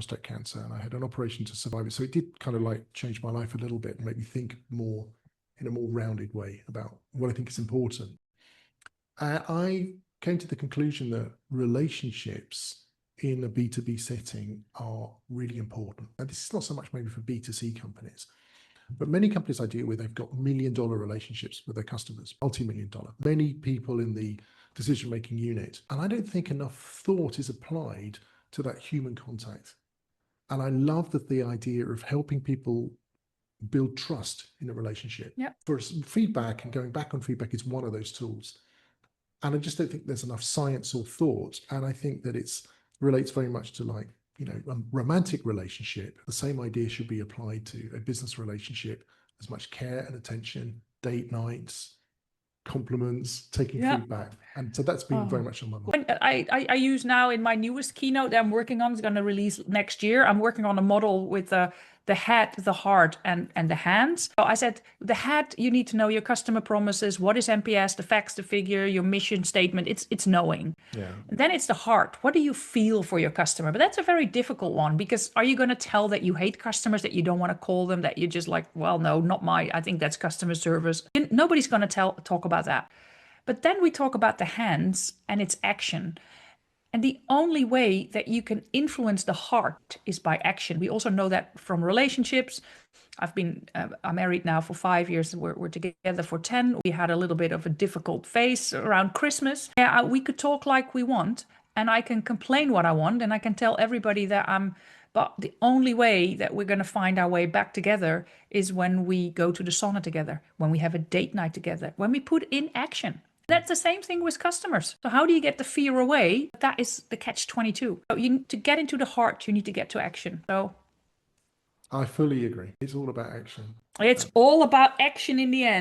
prostate cancer, and I had an operation to survive it. So it did kind of like change my life a little bit and make me think more in a more rounded way about what I think is important. I came to the conclusion that relationships in a B2B setting are really important. And this is not so much maybe for B2C companies, but many companies I deal with, they've got $1 million relationships with their customers, multi-million dollar, many people in the decision-making unit. And I don't think enough thought is applied to that human contact. And I love that the idea of helping people build trust in a relationship. Yep. For feedback and going back on feedback is one of those tools. And I just don't think there's enough science or thought. And I think that it relates very much to like, you know, a romantic relationship. The same idea should be applied to a business relationship. As much care and attention, date nights, compliments, taking feedback. And so that's been very much on my mind. I use now in my newest keynote that I'm working on, it's going to release next year. I'm working on a model with the head, the heart, and the hands. So I said, the head, you need to know your customer promises. What is NPS, the facts, the figure, your mission statement. It's knowing. Yeah. And then it's the heart. What do you feel for your customer? But that's a very difficult one, because are you going to tell that you hate customers, that you don't want to call them, that you're just like, well, no, not I think that's customer service. Nobody's going to talk about that. But then we talk about the hands and its action. And the only way that you can influence the heart is by action. We also know that from relationships. I'm married now for 5 years. We're together for 10. We had a little bit of a difficult phase around Christmas. Yeah, we could talk like we want, and I can complain what I want, and I can tell everybody that but the only way that we're going to find our way back together is when we go to the sauna together, when we have a date night together, when we put in action. That's the same thing with customers. So how do you get the fear away? That is the catch-22. So to get into the heart, you need to get to action. So I fully agree. It's all about action. It's all about action in the end.